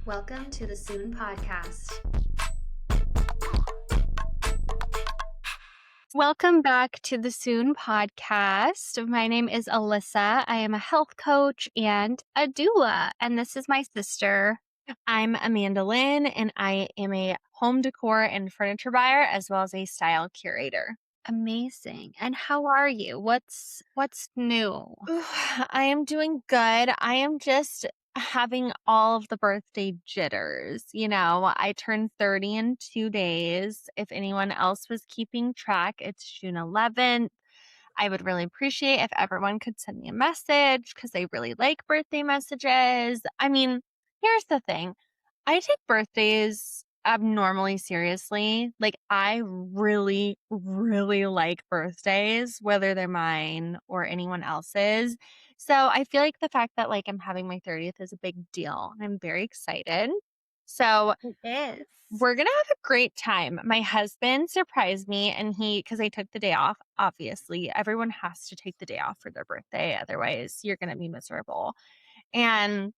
Welcome to the Soon Podcast. Welcome back to the Soon Podcast. My name is Alyssa. I am a health coach and a doula, and this is my sister. I'm Amanda Lynn, and I am a home decor and furniture buyer as well as a style curator. Amazing. And how are you? What's new? I am doing good. I am just having all of the birthday jitters. You know, I turned 30 in 2 days. If anyone else was keeping track, it's June 11th. I would really appreciate if everyone could send me a message because I really like birthday messages. I mean, here's the thing. I take birthdays abnormally seriously. Like, I really, really like birthdays, whether they're mine or anyone else's. So I feel like the fact that I'm having my 30th is a big deal. I'm very excited. So It is. we're going to have a great time. My husband surprised me and because I took the day off, obviously everyone has to take the day off for their birthday. Otherwise you're going to be miserable. And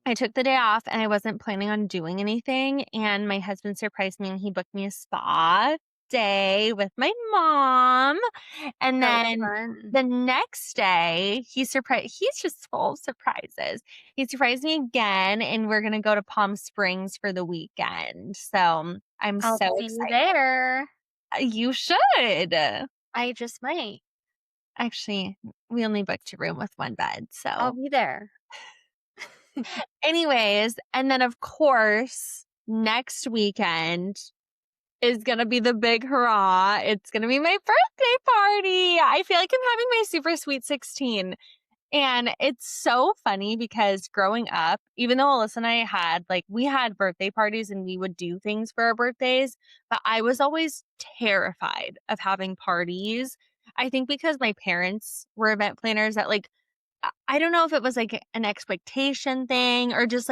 I took the day off and I wasn't planning on doing anything. And my husband surprised me and he booked me a spa day with my mom. And then the next day, he's just full of surprises. He surprised me again and we're going to go to Palm Springs for the weekend. So I'm I'll so see you excited. there. You should. I just might. Actually, we only booked a room with one bed. So I'll be there. anyways, and then of course, next weekend is going to be the big hurrah. It's going to be my birthday party. I feel like I'm having my super sweet 16. And it's so funny because growing up, even though Alyssa and I we had birthday parties and we would do things for our birthdays, but I was always terrified of having parties. I think because my parents were event planners that I don't know if it was an expectation thing or just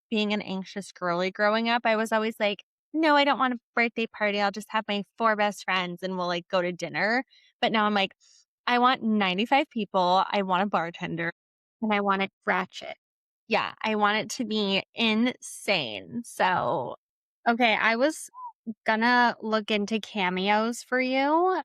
being an anxious girly growing up. I was always like, no, I don't want a birthday party. I'll just have my 4 best friends and we'll go to dinner. But now I'm like, I want 95 people. I want a bartender. And I want it ratchet. Yeah, I want it to be insane. So, okay, I was gonna look into cameos for you,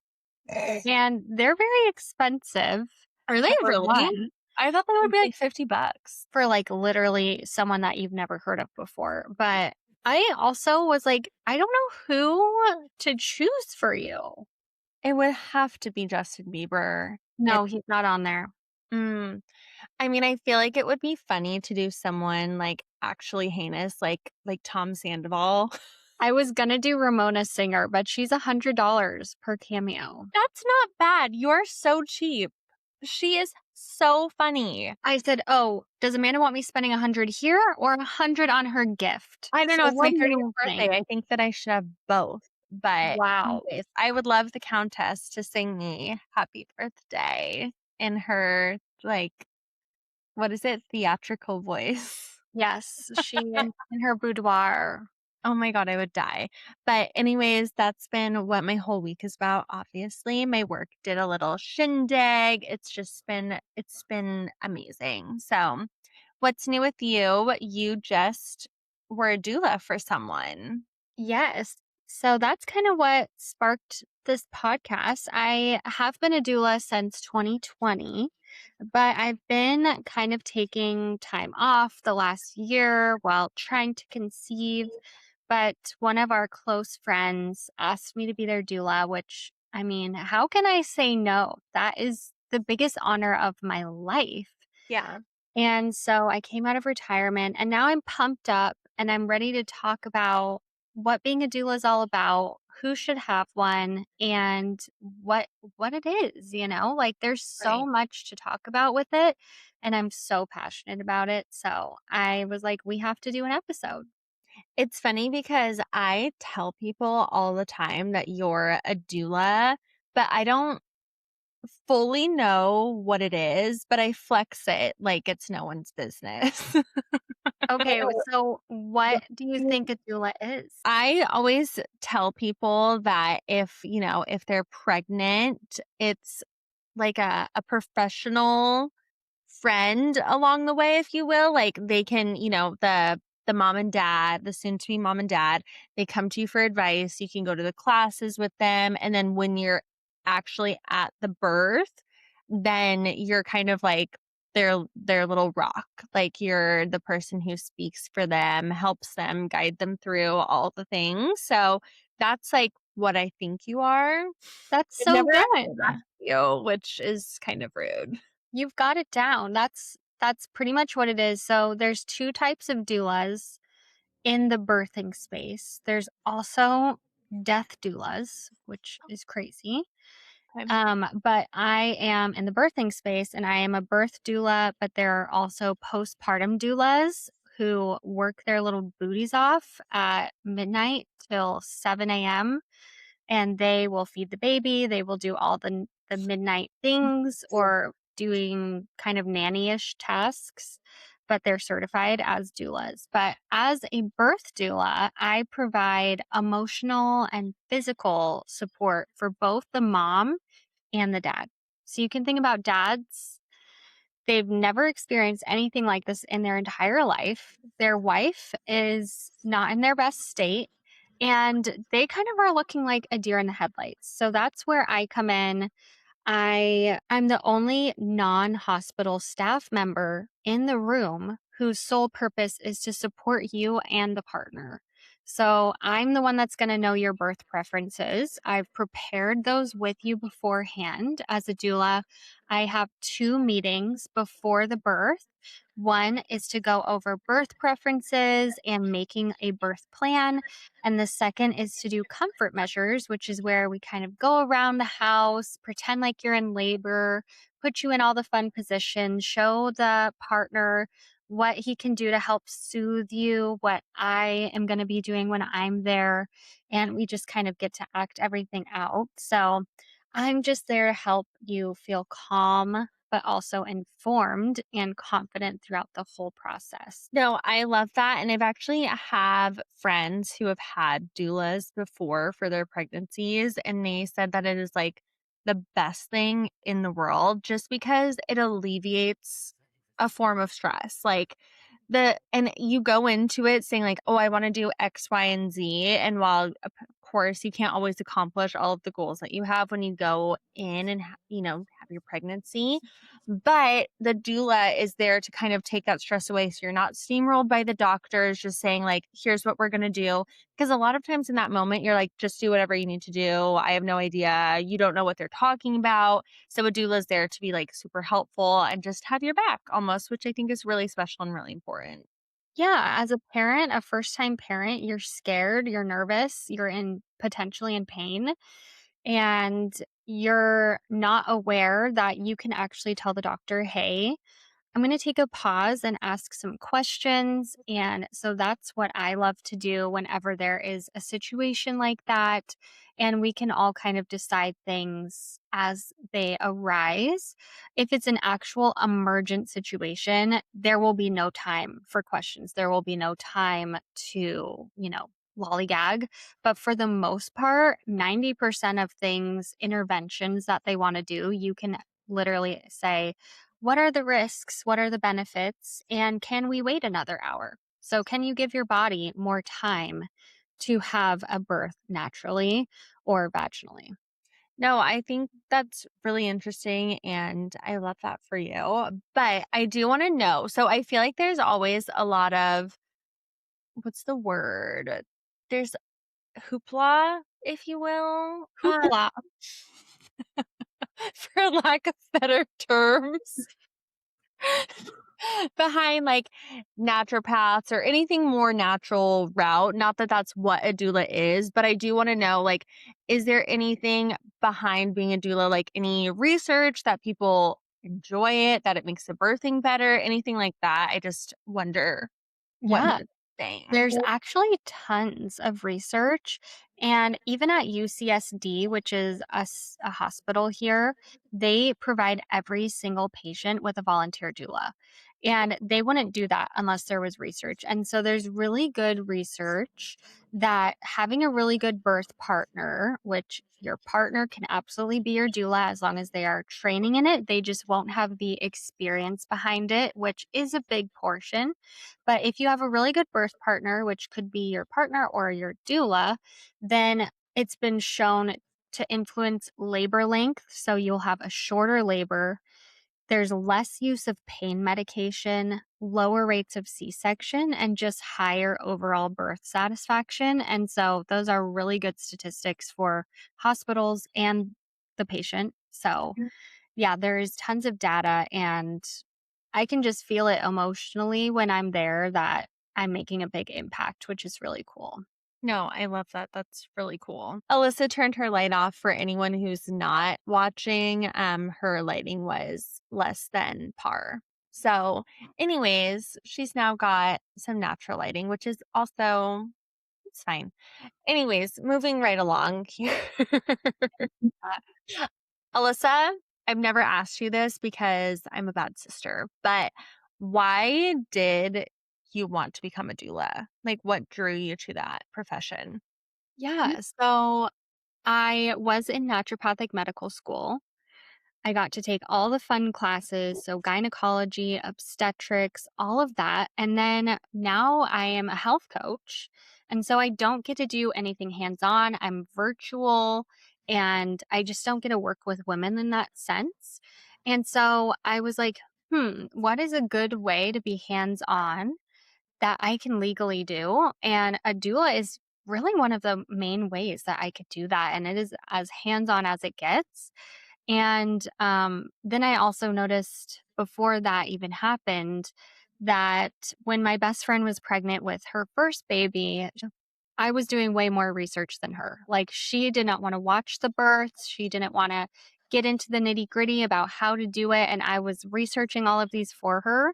and they're very expensive. are they really? I thought they would be $50 for literally someone that you've never heard of before. But I also was like, I don't know who to choose for you. It would have to be Justin Bieber. No, he's not on there. I mean, I feel like it would be funny to do someone actually heinous, like Tom Sandoval. I was gonna do Ramona Singer, but she's $100 per cameo. That's not bad. You're so cheap. She is so funny. I said, oh, does Amanda want me spending $100 here or $100 on her gift? I don't know. It's my 30th birthday. I think that I should have both. But wow, anyways, I would love the Countess to sing me happy birthday in her, what is it? Theatrical voice. Yes, she in her boudoir. Oh my God, I would die. But anyways, that's been what my whole week is about. Obviously, my work did a little shindig. It's been amazing. So what's new with you? You just were a doula for someone. Yes. So that's kind of what sparked this podcast. I have been a doula since 2020, but I've been kind of taking time off the last year while trying to conceive. But one of our close friends asked me to be their doula, which, I mean, how can I say no? That is the biggest honor of my life. Yeah. And so I came out of retirement and now I'm pumped up and I'm ready to talk about what being a doula is all about, who should have one, and what it is, there's so much to talk about with it. And I'm so passionate about it. So I was like, we have to do an episode. It's funny because I tell people all the time that you're a doula, but I don't fully know what it is, but I flex it like it's no one's business. Okay, so what do you think a doula is? I always tell people that if they're pregnant, it's like a professional friend along the way, if you will. Like they can, the the mom and dad, the soon to be mom and dad, they come to you for advice. You can go to the classes with them. And then when you're actually at the birth, then you're kind of like their little rock. Like you're the person who speaks for them, helps them, guide them through all the things. So that's like what I think you are. That's I've so never actually good. asked you, which is kind of rude. You've got it down. That's pretty much what it is. So there's 2 types of doulas in the birthing space. There's also death doulas, which is crazy. Okay. But I am in the birthing space and I am a birth doula, but there are also postpartum doulas who work their little booties off at midnight till 7 a.m. and they will feed the baby. They will do all the midnight things or doing kind of nanny-ish tasks, but they're certified as doulas. But as a birth doula, I provide emotional and physical support for both the mom and the dad. So you can think about dads, they've never experienced anything like this in their entire life. Their wife is not in their best state, and they kind of are looking like a deer in the headlights. So that's where I come in. I'm the only non-hospital staff member in the room whose sole purpose is to support you and the partner. So I'm the one that's going to know your birth preferences. I've prepared those with you beforehand. As a doula, I have 2 meetings before the birth. One is to go over birth preferences and making a birth plan. And the second is to do comfort measures, which is where we kind of go around the house, pretend like you're in labor, put you in all the fun positions, show the partner what he can do to help soothe you, what I am going to be doing when I'm there. And we just kind of get to act everything out. So I'm just there to help you feel calm, but also informed and confident throughout the whole process. No, I love that, and I've actually have friends who have had doulas before for their pregnancies, and they said that it is, like, the best thing in the world just because it alleviates a form of stress, like, and you go into it saying, like, "Oh, I wanna do X, Y, and Z," and while, of course, you can't always accomplish all of the goals that you have when you go in and have your pregnancy, but the doula is there to kind of take that stress away. So you're not steamrolled by the doctors just saying, like, here's what we're going to do. Because a lot of times in that moment, you're like, just do whatever you need to do. I have no idea. You don't know what they're talking about. So a doula is there to be like super helpful and just have your back almost, which I think is really special and really important. Yeah, as a parent, a first-time parent, you're scared, you're nervous, you're in potentially in pain, and you're not aware that you can actually tell the doctor, "Hey, I'm going to take a pause and ask some questions." And so that's what I love to do whenever there is a situation like that. And we can all kind of decide things as they arise. If it's an actual emergent situation, there will be no time for questions. There will be no time to, lollygag. But for the most part, 90% of things, interventions that they want to do, you can literally say, what are the risks? What are the benefits? And can we wait another hour? So, can you give your body more time to have a birth naturally or vaginally? No, I think that's really interesting and I love that for you. But I do want to know. So I feel like there's always a lot of what's the word? There's hoopla, if you will, Hoopla. for lack of better terms, behind like naturopaths or anything more natural route. Not that that's what a doula is, but I do want to know, like, is there anything behind being a doula, like any research that people enjoy it, that it makes the birthing better, anything like that? I just wonder what Yeah, you're saying. there's actually tons of research. And even at UCSD, which is a hospital here, they provide every single patient with a volunteer doula. And they wouldn't do that unless there was research. And so there's really good research that having a really good birth partner, which your partner can absolutely be your doula as long as they are training in it, they just won't have the experience behind it, which is a big portion. But if you have a really good birth partner, which could be your partner or your doula, then it's been shown to influence labor length. So you'll have a shorter labor. There's less use of pain medication, lower rates of C section, and just higher overall birth satisfaction. And so those are really good statistics for hospitals and the patient. So, yeah, there's tons of data, and I can just feel it emotionally when I'm there that I'm making a big impact, which is really cool. No, I love that. That's really cool. Alyssa turned her light off for anyone who's not watching. Her lighting was less than par. So, anyways, she's now got some natural lighting, which is also it's fine. Anyways, moving right along here. Alyssa, I've never asked you this because I'm a bad sister, but why did you want to become a doula? Like, what drew you to that profession? Yeah. So I was in naturopathic medical school. I got to take all the fun classes, so gynecology, obstetrics, all of that. And then now I am a health coach. And so I don't get to do anything hands on. I'm virtual and I just don't get to work with women in that sense. And so I was like, what is a good way to be hands on that I can legally do? And a doula is really one of the main ways that I could do that. And it is as hands on as it gets. And then I also noticed before that even happened that when my best friend was pregnant with her first baby, I was doing way more research than her. Like, she did not want to watch the births, she didn't want to get into the nitty gritty about how to do it. And I was researching all of these for her.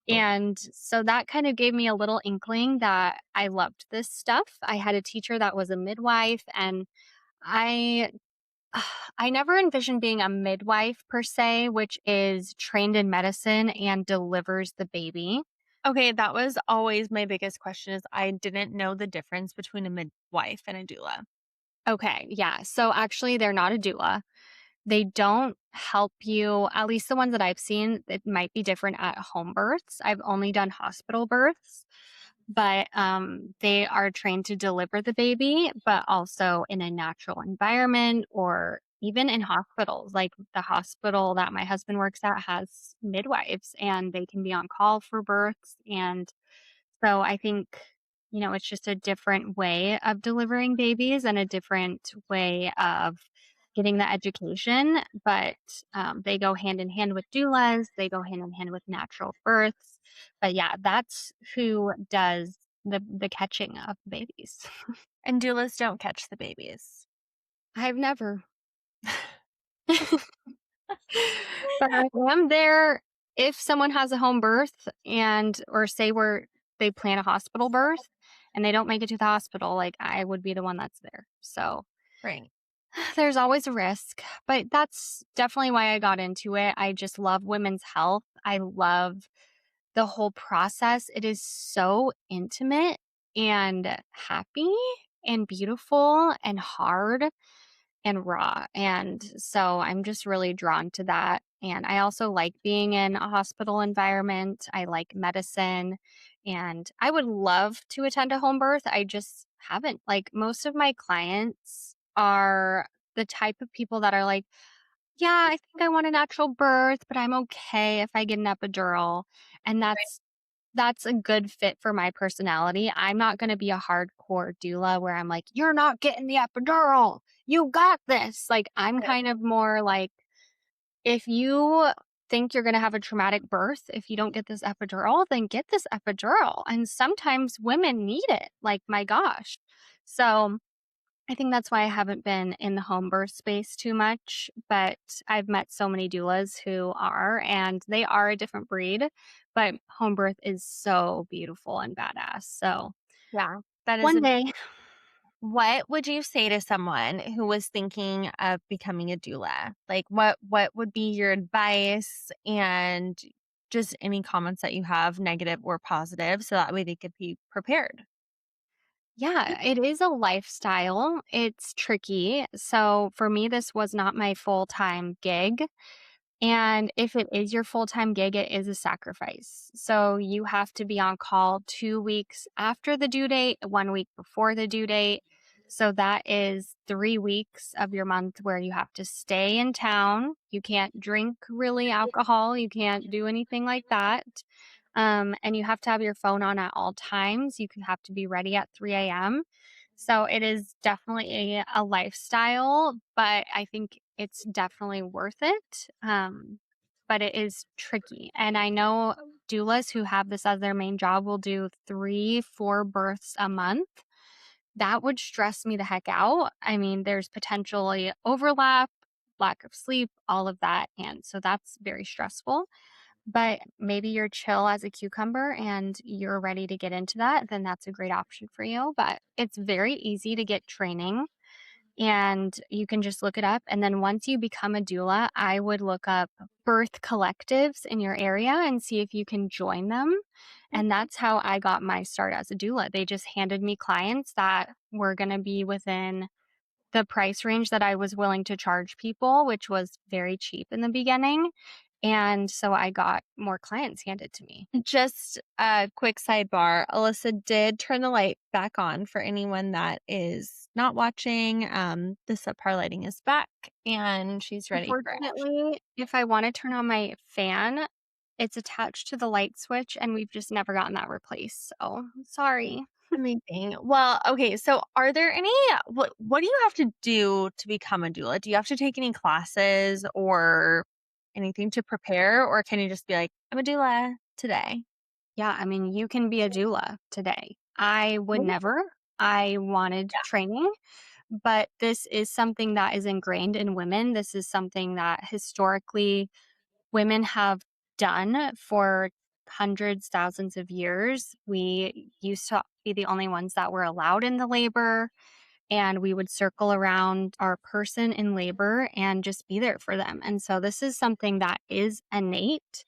And so that kind of gave me a little inkling that I loved this stuff. I had a teacher that was a midwife, and I I never envisioned being a midwife per se, which is trained in medicine and delivers the baby. Okay, that was always my biggest question is I didn't know the difference between a midwife and a doula. Okay, yeah. So actually, they're not a doula. They don't help you, at least the ones that I've seen, it might be different at home births. I've only done hospital births, but they are trained to deliver the baby, but also in a natural environment or even in hospitals. Like, the hospital that my husband works at has midwives and they can be on call for births. And so I think, it's just a different way of delivering babies and a different way of getting the education. But they go hand in hand with doulas, they go hand in hand with natural births. But yeah, that's who does the catching of babies. And doulas don't catch the babies. I've never. But I am there if someone has a home birth and or say they plan a hospital birth and they don't make it to the hospital, like, I would be the one that's there. So Right. there's always a risk, but that's definitely why I got into it. I just love women's health. I love the whole process. It is so intimate and happy and beautiful and hard and raw. And so I'm just really drawn to that. And I also like being in a hospital environment. I like medicine and I would love to attend a home birth. I just haven't. Like, most of my clients are the type of people that are like, yeah, I think I want a natural birth, but I'm okay if I get an epidural. And that's a good fit for my personality. I'm not going to be a hardcore doula where I'm like, you're not getting the epidural. You got this. Like, I'm kind of more like, if you think you're going to have a traumatic birth, if you don't get this epidural, then get this epidural. And sometimes women need it. Like, my gosh. So I think that's why I haven't been in the home birth space too much, but I've met so many doulas who are, and they are a different breed, but home birth is so beautiful and badass. So Yeah. That is one a day. What would you say to someone who was thinking of becoming a doula? Like what would be your advice and just any comments that you have, negative or positive, so that way they could be prepared? Yeah, it is a lifestyle. It's tricky. So for me, this was not my full time gig. And if it is your full time gig, it is a sacrifice. So you have to be on call 2 weeks after the due date, 1 week before the due date. So that is 3 weeks of your month where you have to stay in town. You can't drink really alcohol. You can't do anything like that. And you have to have your phone on at all times. You can have to be ready at 3 a.m. So it is definitely a lifestyle, but I think it's definitely worth it. But it is tricky. And I know doulas who have this as their main job will do 3, 4 births a month. That would stress me the heck out. I mean, there's potentially overlap, lack of sleep, all of that. And so that's very stressful. But maybe you're chill as a cucumber and you're ready to get into that, then that's a great option for you. But it's very easy to get training and you can just look it up. And then once you become a doula, I would look up birth collectives in your area and see if you can join them. And that's how I got my start as a doula. They just handed me clients that were going to be within the price range that I was willing to charge people, which was very cheap in the beginning. And so I got more clients handed to me. Just a quick sidebar. Alyssa did turn the light back on for anyone that is not watching. The subpar lighting is back and she's ready for action. Unfortunately, if I want to turn on my fan, it's attached to the light switch and we've just never gotten that replaced. So sorry. Amazing. Well, okay. So, are there any what do you have to do to become a doula? Do you have to take any classes or anything to prepare, or can you just be like, I'm a doula today? Yeah, I mean, you can be a doula today. I would Maybe. never. I wanted training, but this is something that is ingrained in women. This is something that historically women have done for hundreds, thousands of years. We used to be the only ones that were allowed in the labor, and we would circle around our person in labor and just be there for them. And so this is something that is innate.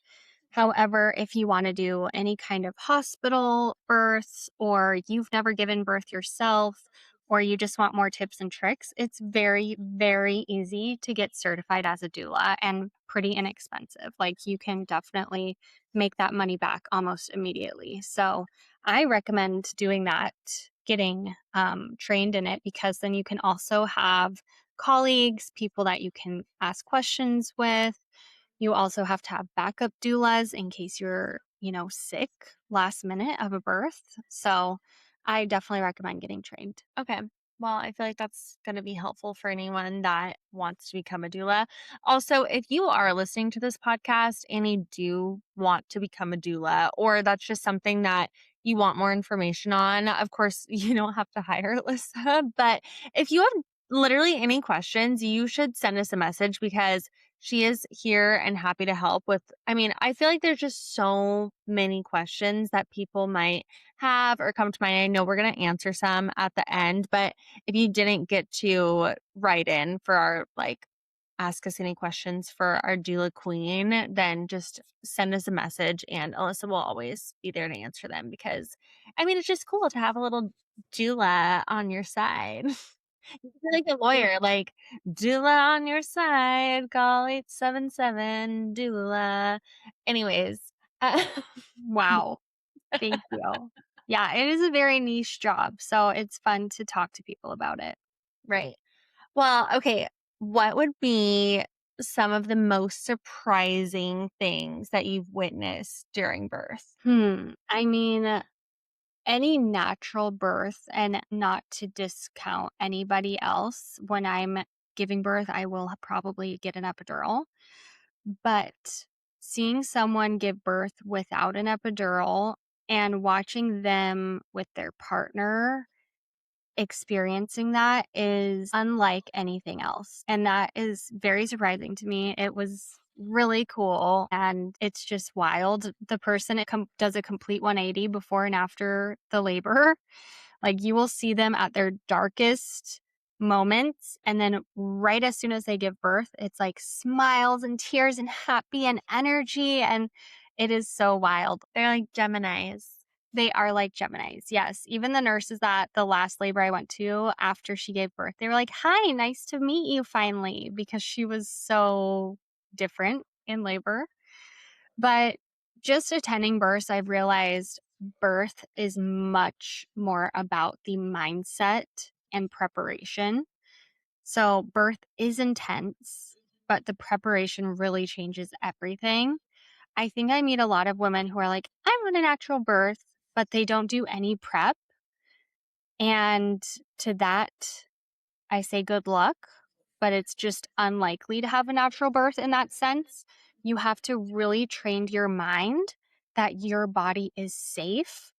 However, if you want to do any kind of hospital births or you've never given birth yourself or you just want more tips and tricks, it's very, very easy to get certified as a doula and pretty inexpensive. Like you can definitely make that money back almost immediately. So I recommend doing that, getting trained in it, because then you can also have colleagues, people that you can ask questions with. You also have to have backup doulas in case you're, sick last minute of a birth. So I definitely recommend getting trained. Okay. Well, I feel like that's going to be helpful for anyone that wants to become a doula. Also, if you are listening to this podcast and you do want to become a doula, or that's just something that you want more information on, of course, you don't have to hire Alyssa. But if you have literally any questions, you should send us a message because she is here and happy to help with. I mean, I feel like there's just so many questions that people might have or come to mind. I know we're going to answer some at the end, but if you didn't get to write in for our ask us any questions for our doula queen, then just send us a message and Alyssa will always be there to answer them because I mean, it's just cool to have a little doula on your side. You're like a lawyer, like doula on your side, call 877 doula. Anyways, uh, Wow. Thank you. Yeah, it is a very niche job. So it's fun to talk to people about it. right. Well, okay. What would be some of the most surprising things that you've witnessed during birth? I mean, any natural birth, and not to discount anybody else, when I'm giving birth, I will probably get an epidural. But seeing someone give birth without an epidural and watching them with their partner experiencing that is unlike anything else. And that is very surprising to me. It was really cool and it's just wild. The person does a complete 180 before and after the labor, Like you will see them at their darkest moments. And then right as soon as they give birth, it's like smiles and tears and happy and energy. And it is so wild. They're like Geminis. They are like Geminis. Yes. Even the nurses at the last labor I went to after she gave birth, they were like, "Hi, nice to meet you finally," because she was so different in labor. But just attending births, I've realized birth is much more about the mindset and preparation. So, birth is intense, but the preparation really changes everything. I think I meet a lot of women who are like, "I want a natural birth," but they don't do any prep. And to that, I say good luck, but it's just unlikely to have a natural birth in that sense. You have to really train your mind that your body is safe.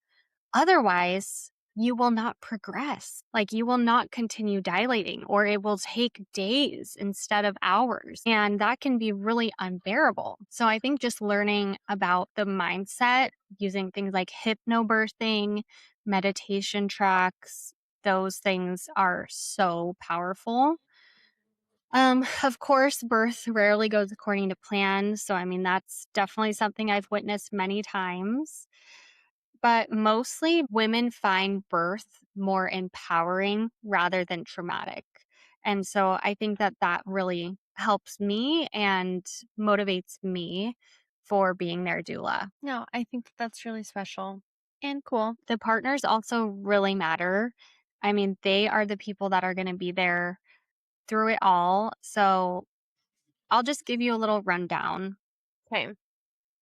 Otherwise, you will not progress. Like you will not continue dilating, or it will take days instead of hours. And that can be really unbearable. So I think just learning about the mindset, using things like hypnobirthing, meditation tracks, those things are so powerful. Of course, birth rarely goes according to plan. So, I mean, that's definitely something I've witnessed many times. But mostly women find birth more empowering rather than traumatic. And so I think that that really helps me and motivates me for being their doula. No, I think that's really special and cool. The partners also really matter. I mean, they are the people that are going to be there through it all. So I'll just give you a little rundown. Okay.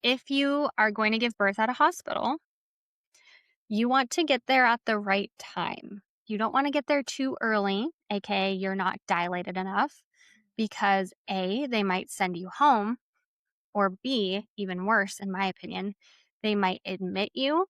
If you are going to give birth at a hospital, you want to get there at the right time. You don't want to get there too early, aka you're not dilated enough, because A, they might send you home, or B, even worse, in my opinion, they might admit you,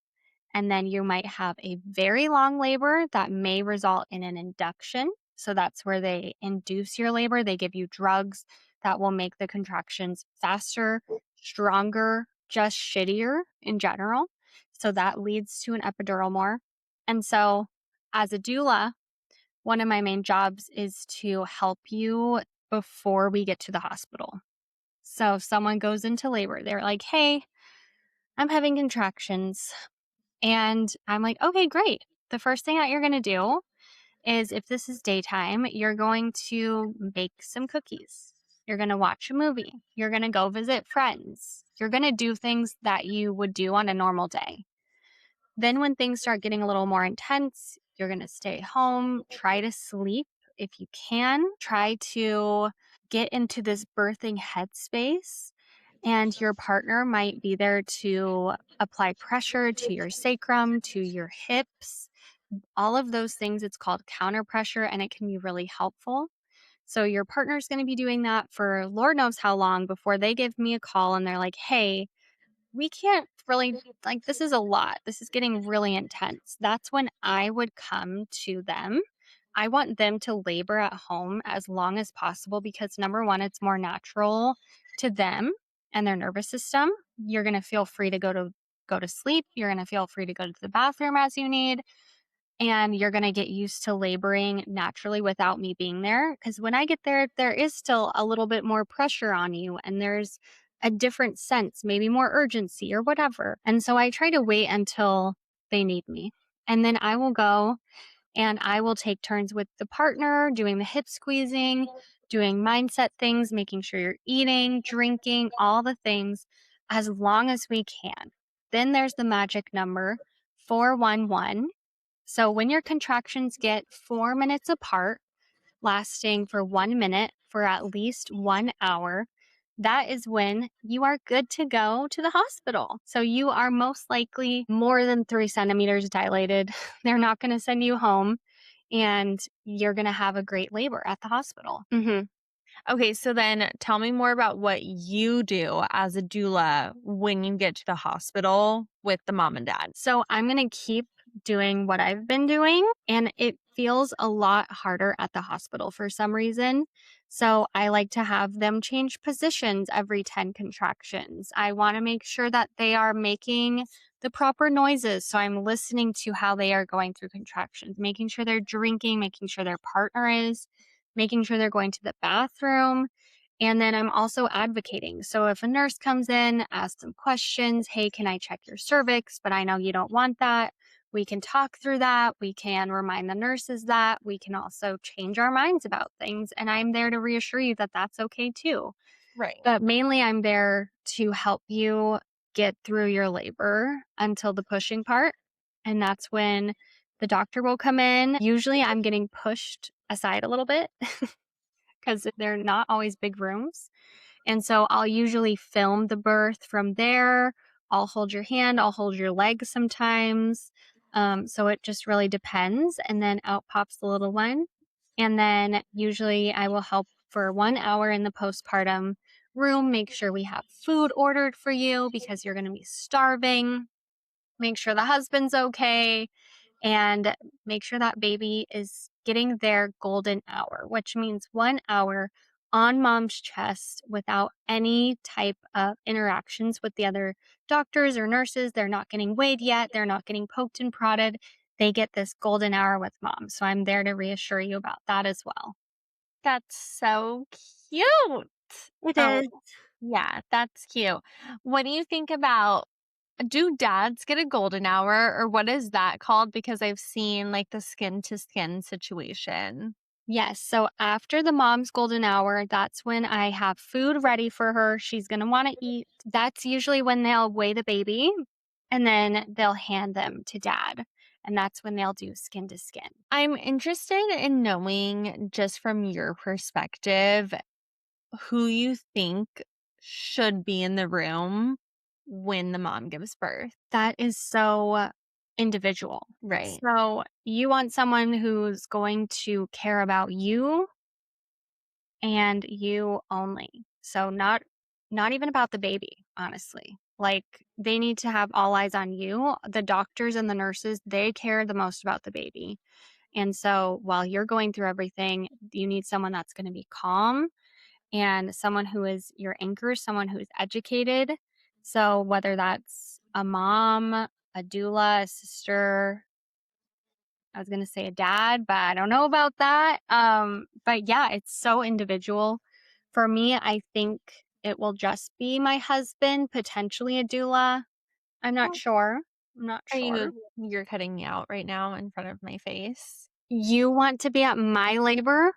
and then you might have a very long labor that may result in an induction. So that's where they induce your labor. They give you drugs that will make the contractions faster, stronger, just shittier in general. So that leads to an epidural more. And so, as a doula, one of my main jobs is to help you before we get to the hospital. So, if someone goes into labor, they're like, "Hey, I'm having contractions." And I'm like, "Okay, great. The first thing that you're going to do is if this is daytime, you're going to make some cookies. You're going to watch a movie. You're going to go visit friends. You're going to do things that you would do on a normal day. Then, when things start getting a little more intense, you're going to stay home, try to sleep if you can, try to get into this birthing headspace. And your partner might be there to apply pressure to your sacrum, to your hips, all of those things. It's called counter pressure, and it can be really helpful. So your partner's going to be doing that for Lord knows how long before they give me a call and they're like, "Hey, we can't really, like, this is a lot. This is getting really intense." That's when I would come to them. I want them to labor at home as long as possible because number one, it's more natural to them and their nervous system. You're going to feel free to go to sleep. You're going to feel free to go to the bathroom as you need, and you're going to get used to laboring naturally without me being there. Because when I get there, there is still a little bit more pressure on you, and there's a different sense, maybe more urgency or whatever. And so I try to wait until they need me. And then I will go and I will take turns with the partner doing the hip squeezing, doing mindset things, making sure you're eating, drinking, all the things as long as we can. Then there's the magic number 411. So when your contractions get 4 minutes apart, lasting for 1 minute for at least 1 hour, that is when you are good to go to the hospital. So you are most likely more than 3 centimeters dilated. They're not going to send you home, and you're going to have a great labor at the hospital. Okay, so then tell me more about what you do as a doula when you get to the hospital with the mom and dad. So I'm going to keep doing what I've been doing, and it feels a lot harder at the hospital for some reason. So I like to have them change positions every 10 contractions. I want to make sure that they are making the proper noises. So I'm listening to how they are going through contractions, making sure they're drinking, making sure their partner is, making sure they're going to the bathroom. And then I'm also advocating. So if a nurse comes in, asks some questions, hey, can I check your cervix? But I know you don't want that. We can talk through that. We can remind the nurses that. We can also change our minds about things. And I'm there to reassure you that that's okay too. Right. But mainly, I'm there to help you get through your labor until the pushing part. And that's when the doctor will come in. Usually, I'm getting pushed aside a little bit because they're not always big rooms. And so I'll usually film the birth from there. I'll hold your hand, I'll hold your leg sometimes. So it just really depends. And then out pops the little one. And then usually I will help for 1 hour in the postpartum room, make sure we have food ordered for you because you're going to be starving, make sure the husband's okay, and make sure that baby is getting their golden hour, which means 1 hour on mom's chest without any type of interactions with the other doctors or nurses. They're not getting weighed yet, they're not getting poked and prodded. They get this golden hour with mom. So I'm there to reassure you about that as well. That's so cute. It Oh, is. yeah, that's cute. What do you think about do dads get a golden hour or what is that called? Because I've seen like the skin to skin situation. Yes. So after the mom's golden hour, that's when I have food ready for her. She's going to want to eat. That's usually when they'll weigh the baby and then they'll hand them to dad. And that's when they'll do skin to skin. I'm interested in knowing just from your perspective who you think should be in the room when the mom gives birth. That is so individual. Right. So you want someone who's going to care about you and you only. So not even about the baby, honestly. Like they need to have all eyes on you. The doctors and the nurses, they care the most about the baby. And so while you're going through everything, you need someone that's going to be calm and someone who is your anchor, someone who's educated. So whether that's a mom, a doula, a sister, I was gonna say a dad, but I don't know about that. But yeah, it's so individual. For me, I think it will just be my husband, potentially a doula. I'm not Oh, sure. I'm not are sure. you're cutting me out right now in front of my face? You want to be at my labor?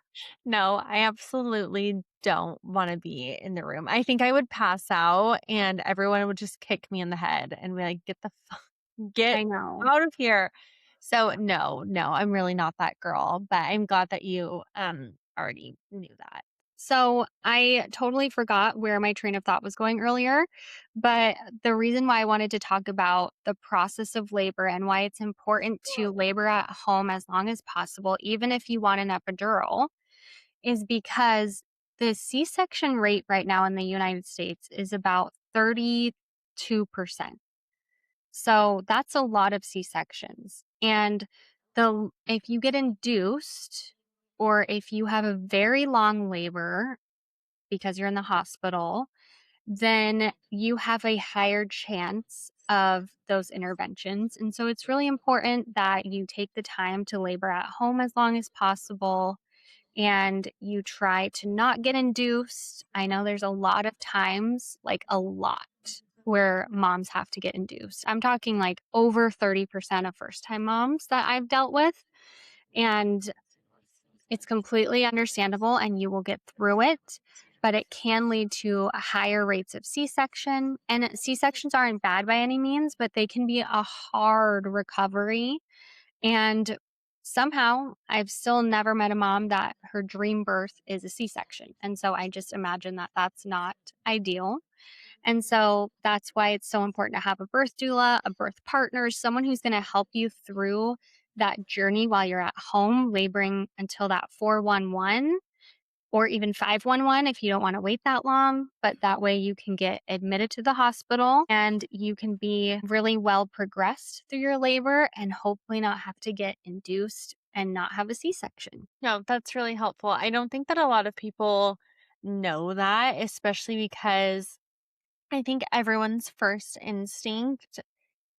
No, I absolutely don't want to be in the room. I think I would pass out and everyone would just kick me in the head and be like, get the fuck, get I know. out of here. So no, I'm really not that girl, but I'm glad that you already knew that. So I totally forgot where my train of thought was going earlier. But the reason why I wanted to talk about the process of labor and why it's important to labor at home as long as possible, even if you want an epidural, is because the C-section rate right now in the United States is about 32%. So that's a lot of C-sections. And the if you get induced or if you have a very long labor because you're in the hospital, then you have a higher chance of those interventions. And so it's really important that you take the time to labor at home as long as possible and you try to not get induced. I know there's a lot of times, like a lot, where moms have to get induced. I'm talking like over 30% of first time moms that I've dealt with. And it's completely understandable and you will get through it, but it can lead to higher rates of C section. And C sections aren't bad by any means, but they can be a hard recovery and somehow I've still never met a mom that her dream birth is a C section. And so I just imagine that that's not ideal. And so that's why it's so important to have a birth doula, a birth partner, someone who's going to help you through that journey while you're at home, laboring until that 411 or even 511 if you don't want to wait that long. But that way you can get admitted to the hospital and you can be really well progressed through your labor and hopefully not have to get induced and not have a C-section. No, that's really helpful. I don't think that a lot of people know that, especially because I think everyone's first instinct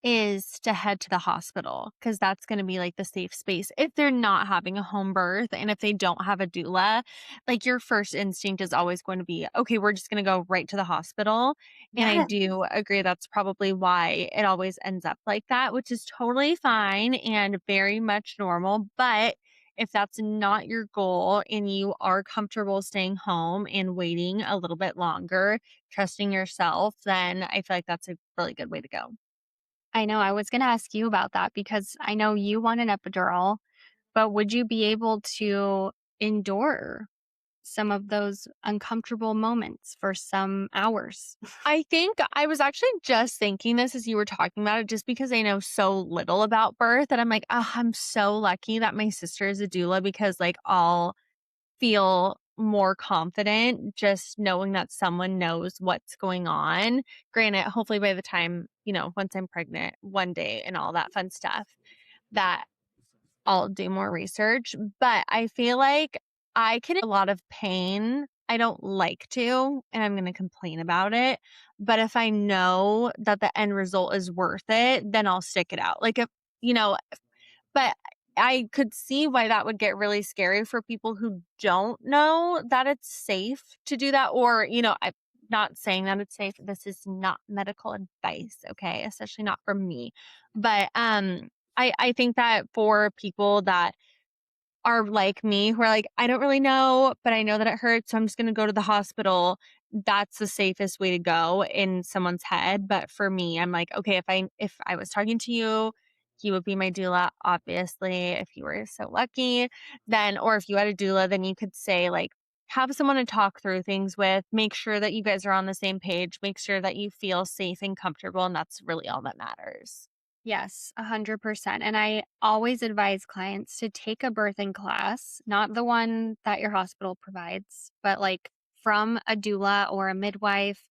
is to head to the hospital because that's going to be like the safe space if they're not having a home birth and if they don't have a doula. Like your first instinct is always going to be, okay, we're just going to go right to the hospital. And I Yeah. do agree that's probably why it always ends up like that, which is totally fine and very much normal. But if that's not your goal and you are comfortable staying home and waiting a little bit longer, trusting yourself, then I feel like that's a really good way to go. I know, I was gonna ask you about that because I know you want an epidural, but would you be able to endure some of those uncomfortable moments for some hours? I think I was actually just thinking this as you were talking about it, just because I know so little about birth that I'm like, oh, I'm so lucky that my sister is a doula because like I'll feel more confident just knowing that someone knows what's going on. Granted, hopefully by the time, once I'm pregnant one day and all that fun stuff, that I'll do more research, but I feel like I can a lot of pain. I don't like to, and I'm going to complain about it. But if I know that the end result is worth it, then I'll stick it out. Like if, you know, but I could see why that would get really scary for people who don't know that it's safe to do that. Or, I'm not saying that it's safe. This is not medical advice, okay? Especially not from me. But I think that for people that are like me who are like, "I don't really know, but I know that it hurts, so I'm just gonna go to the hospital." That's the safest way to go in someone's head, but for me, I'm like, "Okay, if I was talking to you, he would be my doula, obviously, if you were so lucky, then or if you had a doula, then you could say, like, have someone to talk through things with, make sure that you guys are on the same page, make sure that you feel safe and comfortable, and that's really all that matters." Yes, 100%. And I always advise clients to take a birthing class, not the one that your hospital provides, but like from a doula or a midwife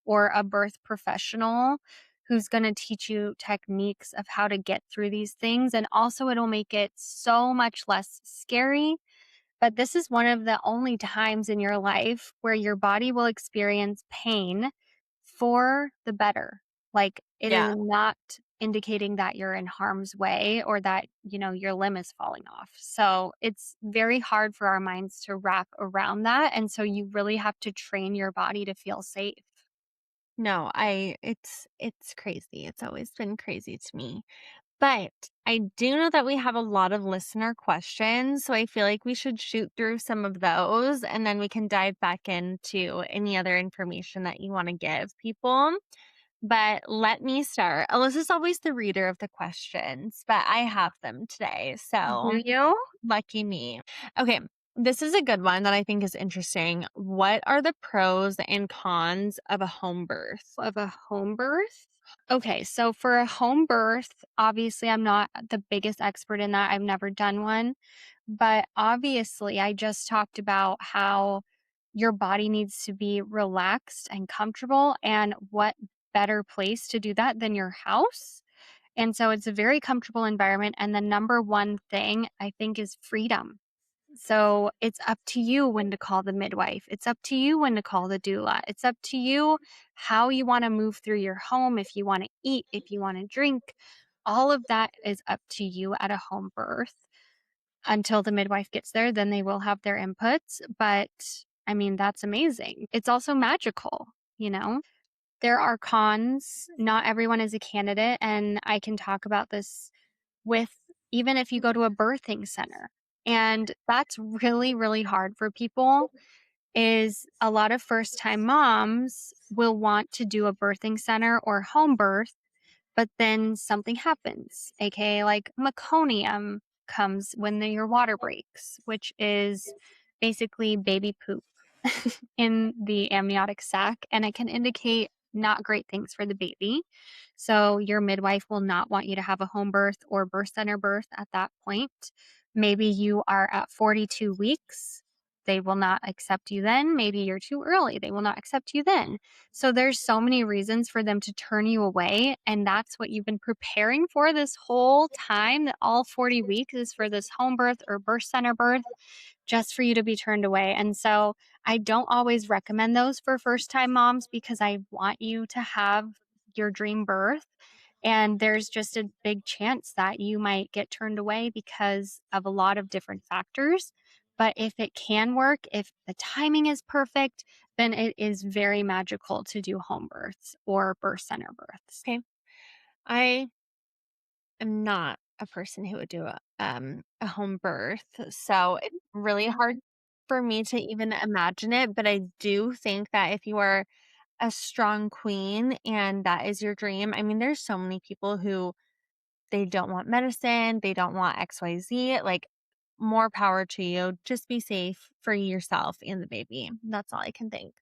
or a birth professional who's going to teach you techniques of how to get through these things. And also, it'll make it so much less scary. But this is one of the only times in your life where your body will experience pain for the better. Like it is Yeah. not indicating that you're in harm's way or that, your limb is falling off. So it's very hard for our minds to wrap around that. And so you really have to train your body to feel safe. No, it's crazy. It's always been crazy to me. But I do know that we have a lot of listener questions, so I feel like we should shoot through some of those and then we can dive back into any other information that you want to give people. But let me start. Alyssa's always the reader of the questions, but I have them today. Do So you? lucky me. Okay. This is a good one that I think is interesting. What are the pros and cons of a home birth? Of a home birth? Okay, so for a home birth, obviously I'm not the biggest expert in that. I've never done one. But obviously, I just talked about how your body needs to be relaxed and comfortable. And what better place to do that than your house? And so it's a very comfortable environment. And the number one thing I think is freedom. So it's up to you when to call the midwife. It's up to you when to call the doula. It's up to you how you want to move through your home, if you want to eat, if you want to drink. All of that is up to you at a home birth until the midwife gets there. Then they will have their inputs. But I mean, that's amazing. It's also magical, you know? There are cons. Not everyone is a candidate. And I can talk about this with even if you go to a birthing center. And that's really, really hard for people is a lot of first time moms will want to do a birthing center or home birth, but then something happens, aka like meconium comes when your water breaks, which is basically baby poop in the amniotic sac, and it can indicate not great things for the baby. So your midwife will not want you to have a home birth or birth center birth at that point. Maybe you are at 42 weeks They will not accept you then. Maybe you're too early. They will not accept you then. So there's so many reasons for them to turn you away. And that's what you've been preparing for this whole time, that all 40 weeks is for this home birth or birth center birth, just for you to be turned away. And so I don't always recommend those for first time moms because I want you to have your dream birth. And there's just a big chance that you might get turned away because of a lot of different factors. But if it can work, if the timing is perfect, then it is very magical to do home births or birth center births. Okay. I am not a person who would do a home birth. So it's really hard for me to even imagine it. But I do think that if you are a strong queen and that is your dream, I mean, there's so many people who they don't want medicine, they don't want XYZ. Like, more power to you. Just be safe for yourself and the baby. That's all I can think.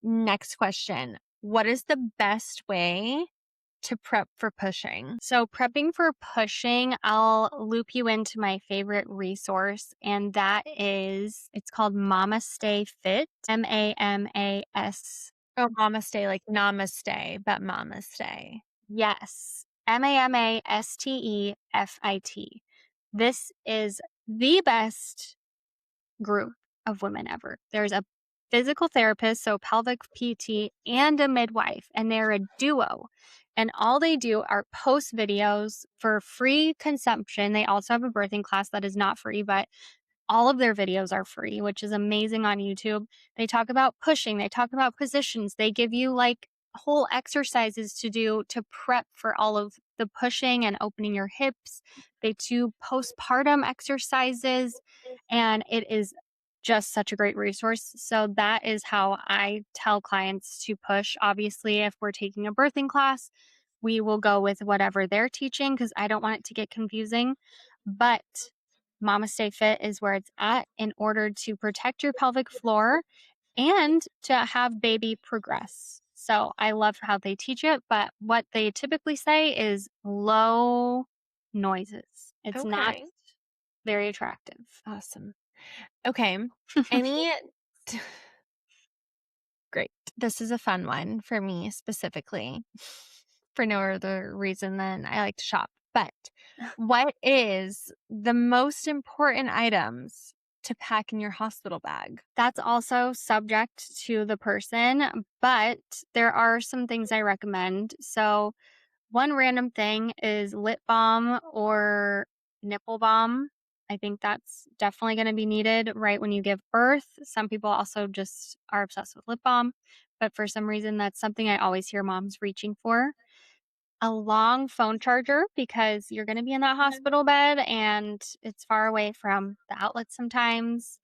Next question. What is the best way to prep for pushing? So, prepping for pushing, I'll loop you into my favorite resource, and that is it's called Mama Stay Fit, MAMAS. Oh, mama stay, like namaste, but mama stay. Yes, MAMASTEFIT. This is the best group of women ever. There's a physical therapist, so pelvic PT, and a midwife, and they're a duo. And all they do are post videos for free consumption. They also have a birthing class that is not free, but all of their videos are free, which is amazing on YouTube. They talk about pushing, they talk about positions, they give you like whole exercises to do to prep for all of the pushing and opening your hips. They do postpartum exercises, and it is just such a great resource. So that is how I tell clients to push. Obviously, if we're taking a birthing class, we will go with whatever they're teaching because I don't want it to get confusing. But Mama Stay Fit is where it's at in order to protect your pelvic floor and to have baby progress. So I love how they teach it, but what they typically say is low noises. It's not Okay. very attractive. Awesome. Okay. Any Great. This is a fun one for me specifically, for no other reason than I like to shop. But what is the most important items to pack in your hospital bag? That's also subject to the person, but there are some things I recommend. So one random thing is lip balm or nipple balm. I think that's definitely going to be needed right when you give birth. Some people also just are obsessed with lip balm, but for some reason, that's something I always hear moms reaching for. A long phone charger because you're going to be in that hospital bed and it's far away from the outlets sometimes.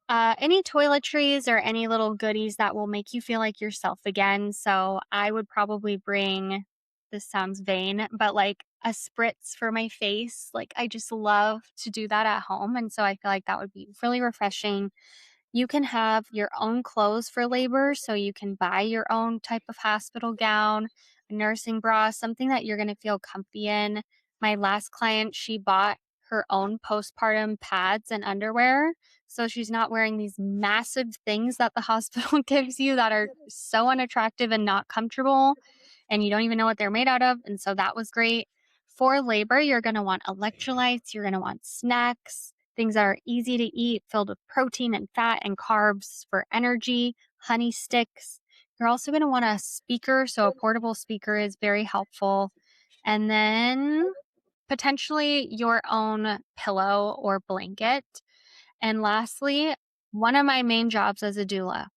Any toiletries or any little goodies that will make you feel like yourself again. So I would probably bring, this sounds vain, but like a spritz for my face. Like I just love to do that at home. And so I feel like that would be really refreshing. You can have your own clothes for labor. So you can buy your own type of hospital gown, a nursing bra, something that you're going to feel comfy in. My last client, she bought her own postpartum pads and underwear. So she's not wearing these massive things that the hospital gives you that are so unattractive and not comfortable. And you don't even know what they're made out of. And so that was great. For labor, you're going to want electrolytes, you're going to want snacks, things that are easy to eat, filled with protein and fat and carbs for energy, honey sticks. You're also going to want a speaker. So, a portable speaker is very helpful. And then potentially your own pillow or blanket. And lastly, one of my main jobs as a doula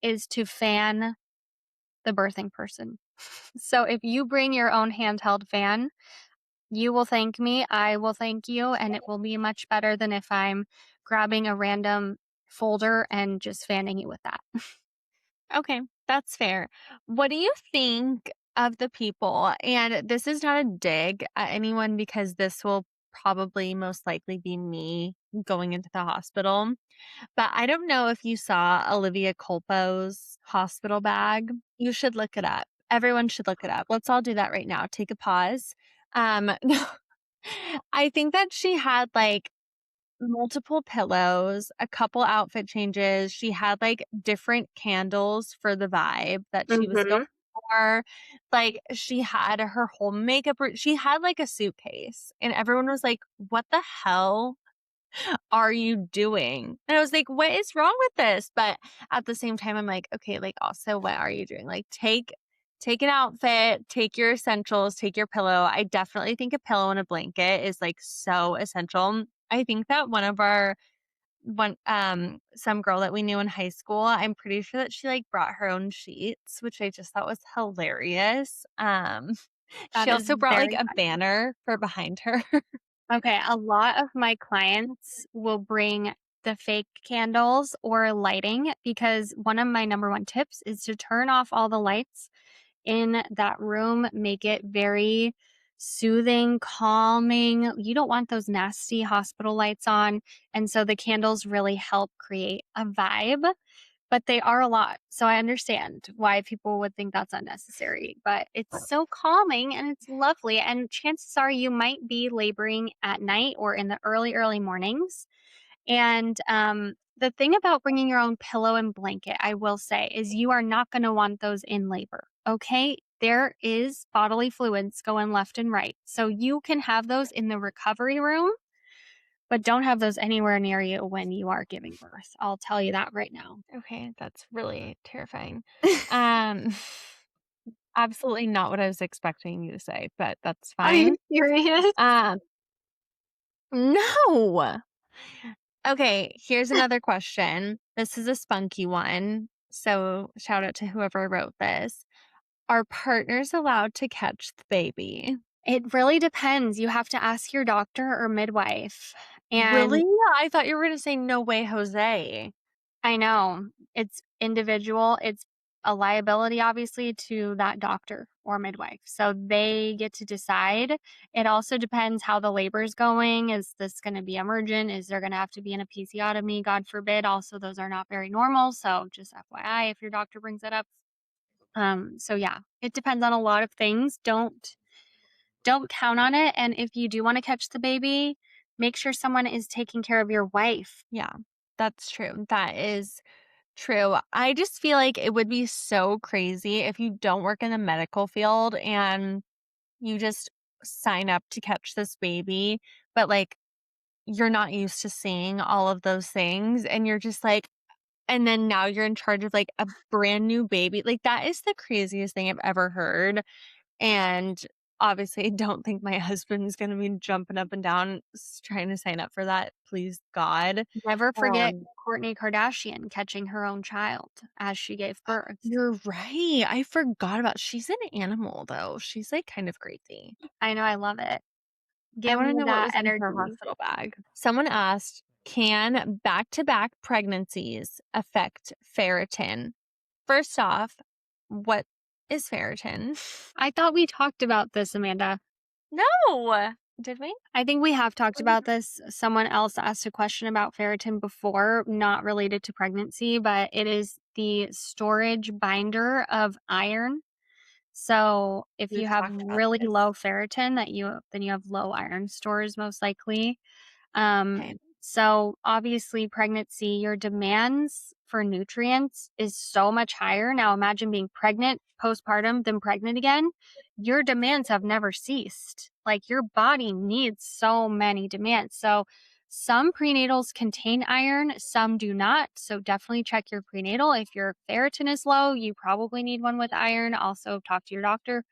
is to fan the birthing person. So, if you bring your own handheld fan, you will thank me, I will thank you, and it will be much better than if I'm grabbing a random folder and just fanning you with that. Okay, that's fair. What do you think of the people? And this is not a dig at anyone because this will probably most likely be me going into the hospital. But I don't know if you saw Olivia Culpo's hospital bag. You should look it up. Everyone should look it up. Let's all do that right now. Take a pause. No, I think that she had like multiple pillows, a couple outfit changes. She had like different candles for the vibe that she was going Mhm. for. Like she had her whole makeup. She had like a suitcase, and everyone was like, "What the hell are you doing?" And I was like, "What is wrong with this?" But at the same time, I'm like, "Okay, like also, what are you doing? Like take an outfit, take your essentials, take your pillow." I definitely think a pillow and a blanket is like so essential. I think that some girl that we knew in high school, I'm pretty sure that she like brought her own sheets, which I just thought was hilarious. That She is also brought like very a funny. banner for behind her. Okay, a lot of my clients will bring the fake candles or lighting because one of my number one tips is to turn off all the lights in that room, make it very soothing, calming. You don't want those nasty hospital lights on. And so the candles really help create a vibe, but they are a lot. So I understand why people would think that's unnecessary, but it's so calming and it's lovely. And chances are you might be laboring at night or in the early, early mornings. And the thing about bringing your own pillow and blanket, I will say, is you are not going to want those in labor. Okay. There is bodily fluids going left and right. So you can have those in the recovery room, but don't have those anywhere near you when you are giving birth. I'll tell you that right now. Okay, that's really terrifying. Um, Absolutely not what I was expecting you to say, but that's Are you fine. serious? Um, no. Okay, here's another question. This is a spunky one. So shout out to whoever wrote this. Are partners allowed to catch the baby? It really depends. You have to ask your doctor or midwife. Really? And I thought you were going to say no way, Jose. I know it's individual. It's a liability, obviously, to that doctor or midwife. So they get to decide. It also depends how the labor is going. Is this going to be emergent? Is there going to have to be an episiotomy? God forbid. Also, those are not very normal. So just FYI, if your doctor brings it up. So yeah, it depends on a lot of things. Don't count on it. And if you do want to catch the baby, make sure someone is taking care of your wife. Yeah, that's true. That is true. I just feel like it would be so crazy if you don't work in the medical field and you just sign up to catch this baby, but like you're not used to seeing all of those things and you're just like and then now you're in charge of like a brand new baby. Like that is the craziest thing I've ever heard. And obviously I don't think my husband's going to be jumping up and down trying to sign up for that. Please God. Never forget Um Kourtney Kardashian catching her own child as she gave birth. You're right. I forgot about she's an animal though. She's like kind of crazy. I know, I love it. I Give want to me know what that was in her energy. hospital bag. Someone asked, can back-to-back pregnancies affect ferritin? First off, what is ferritin? I thought we talked about this, Amanda. No. Did we? I think we have talked about this. Someone else asked a question about ferritin before, not related to pregnancy, but it is the storage binder of iron. So if you We've have talked about really this. low ferritin, then you have low iron stores most likely. Um, Okay. so obviously pregnancy, your demands for nutrients is so much higher. Now imagine being pregnant, postpartum, then pregnant again. Your demands have never ceased. Like your body needs so many demands. So some prenatals contain iron, some do not. So definitely check your prenatal. If your ferritin is low, you probably need one with iron. Also talk to your doctor.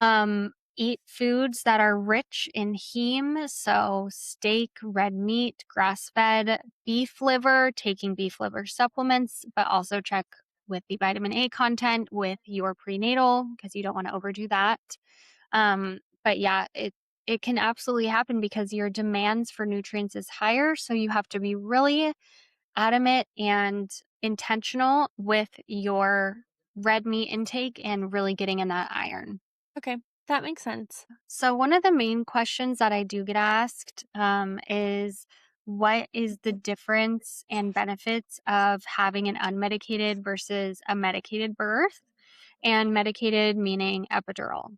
Eat foods that are rich in heme, so steak, red meat, grass-fed, beef liver, taking beef liver supplements, but also check with the vitamin A content with your prenatal because you don't want to overdo that. But yeah, it can absolutely happen because your demands for nutrients is higher, so you have to be really adamant and intentional with your red meat intake and really getting in that iron. Okay. That makes sense. So, one of the main questions that I do get asked is what is the difference and benefits of having an unmedicated versus a medicated birth? And medicated meaning epidural.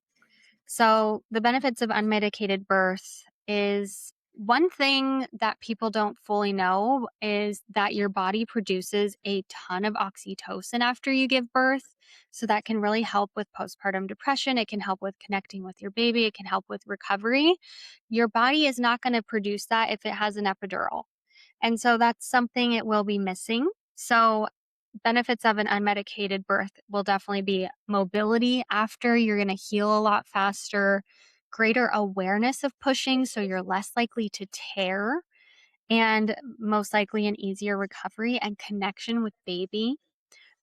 So, the benefits of unmedicated birth is One thing that people don't fully know is that your body produces a ton of oxytocin after you give birth. So that can really help with postpartum depression. It can help with connecting with your baby. It can help with recovery. Your body is not going to produce that if it has an epidural. And so that's something it will be missing. So benefits of an unmedicated birth will definitely be mobility after. You're going to heal a lot faster, greater awareness of pushing, so you're less likely to tear, and most likely an easier recovery and connection with baby.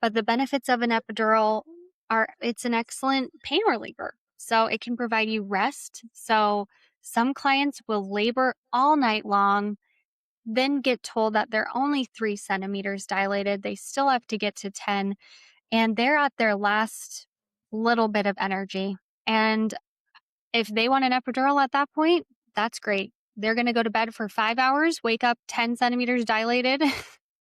But the benefits of an epidural are it's an excellent pain reliever. So it can provide you rest. So some clients will labor all night long, then get told that they're only 3 centimeters dilated. They still have to get to 10, and they're at their last little bit of energy. And if they want an epidural at that point, that's great. They're going to go to bed for 5 hours, wake up 10 centimeters dilated,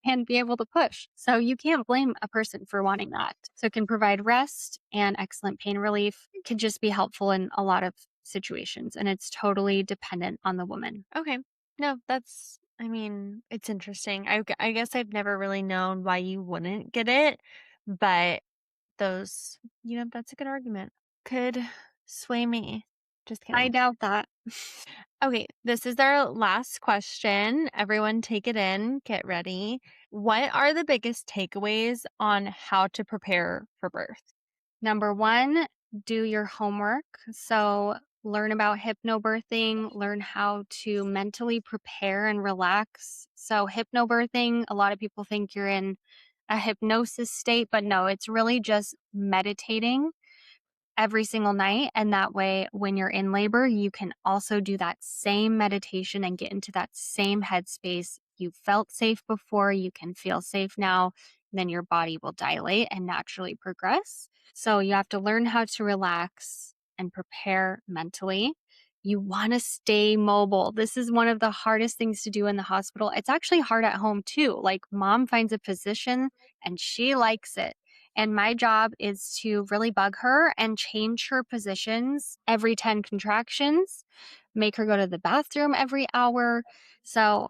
and be able to push. So you can't blame a person for wanting that. So it can provide rest and excellent pain relief. It can just be helpful in a lot of situations, and it's totally dependent on the woman. Okay. No, I mean, it's interesting. I guess I've never really known why you wouldn't get it, but that's a good argument. Could sway me. Just I kidding. doubt that. Okay, this is our last question. Everyone take it in, get ready. What are the biggest takeaways on how to prepare for birth? Number one, do your homework. So, learn about hypnobirthing, learn how to mentally prepare and relax. So, hypnobirthing, a lot of people think you're in a hypnosis state, but no, it's really just meditating every single night. And that way, when you're in labor, you can also do that same meditation and get into that same headspace. You felt safe before, you can feel safe now. Then your body will dilate and naturally progress. So you have to learn how to relax and prepare mentally. You want to stay mobile. This is one of the hardest things to do in the hospital. It's actually hard at home too. Like, mom finds a position and she likes it. And my job is to really bug her and change her positions every 10 contractions, make her go to the bathroom every hour. So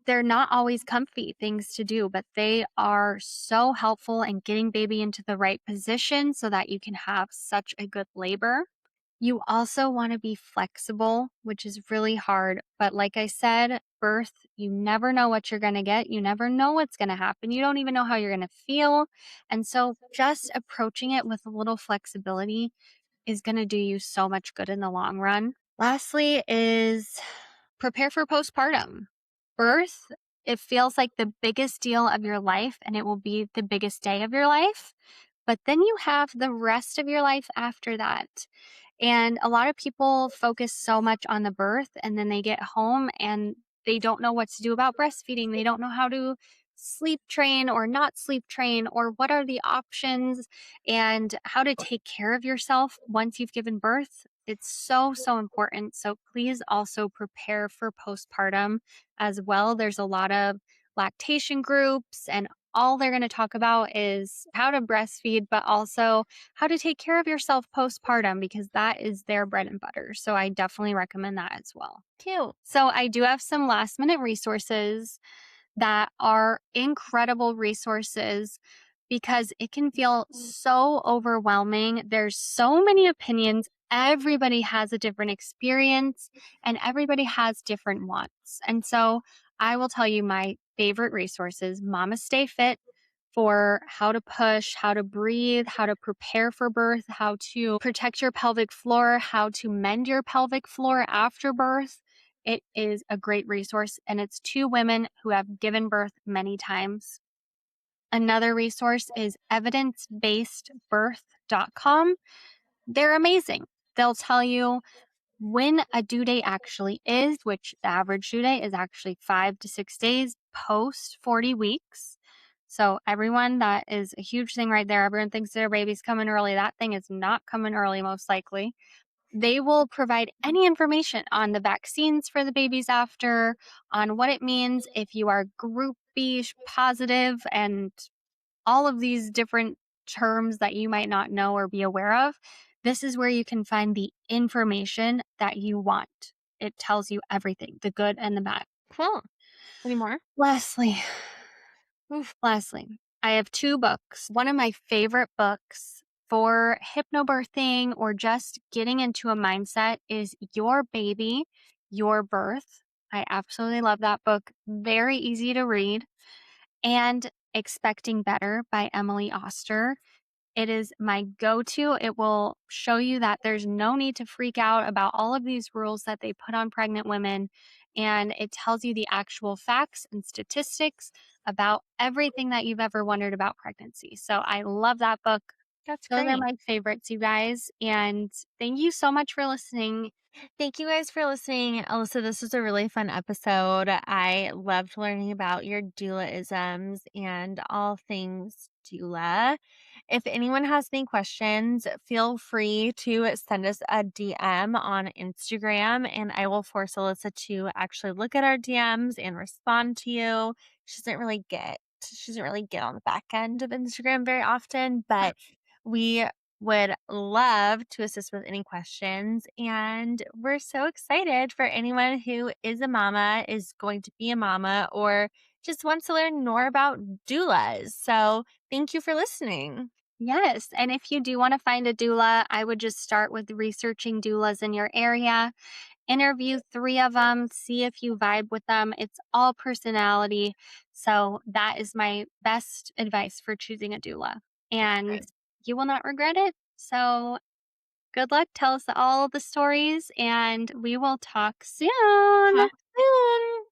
they're not always comfy things to do, but they are so helpful in getting baby into the right position so that you can have such a good labor. You also want to be flexible, which is really hard. But like I said, birth, you never know what you're going to get. You never know what's going to happen. You don't even know how you're going to feel. And so just approaching it with a little flexibility is going to do you so much good in the long run. Lastly, is prepare for postpartum. Birth, it feels like the biggest deal of your life, and it will be the biggest day of your life. But then you have the rest of your life after that. And a lot of people focus so much on the birth, and then they get home and they don't know what to do about breastfeeding. They don't know how to sleep train or not sleep train, or what are the options and how to take care of yourself once you've given birth. It's so, so important. So please also prepare for postpartum as well. There's a lot of lactation groups, and all they're going to talk about is how to breastfeed, but also how to take care of yourself postpartum, because that is their bread and butter. So I definitely recommend that as well. Cute. So I do have some last minute resources that are incredible resources, because it can feel so overwhelming. There's so many opinions. Everybody has a different experience and everybody has different wants. And so I will tell you my favorite resources: Mama Stay Fit, for how to push, how to breathe, how to prepare for birth, how to protect your pelvic floor, how to mend your pelvic floor after birth. It is a great resource, and it's two women who have given birth many times. Another resource is evidencebasedbirth.com. They're amazing. They'll tell you when a due date actually is, which the average due date is actually 5 to 6 days post 40 weeks. So everyone, that is a huge thing right there. Everyone thinks their baby's coming early. That thing is not coming early, most likely. They will provide any information on the vaccines for the babies after, on what it means if you are group B positive, and all of these different terms that you might not know or be aware of. This is where you can find the information that you want. it tells you everything, the good and the bad. Cool. Any more? Lastly, lastly, I have 2 books. One of my favorite books for hypnobirthing or just getting into a mindset is Your Baby, Your Birth. I absolutely love that book. Very easy to read. And Expecting Better by Emily Oster. It is my go-to. It will show you that there's no need to freak out about all of these rules that they put on pregnant women. And it tells you the actual facts and statistics about everything that you've ever wondered about pregnancy. So I love that book. That's Those are great. my favorites, you guys. And thank you so much for listening. Thank you guys for listening. Alyssa, this was a really fun episode. I loved learning about your doula-isms and all things doula. If anyone has any questions, feel free to send us a DM on Instagram, and I will force Alyssa to actually look at our DMs and respond to you. She doesn't really get on the back end of Instagram very often, but we would love to assist with any questions. And we're so excited for anyone who is a mama, is going to be a mama, or just wants to learn more about doulas. So thank you for listening. Yes. And if you do want to find a doula, I would just start with researching doulas in your area. Interview 3 of them, see if you vibe with them. It's all personality. So that is my best advice for choosing a doula. And Good. you will not regret it. So good luck. Tell us all the stories, and we will talk soon. Talk soon.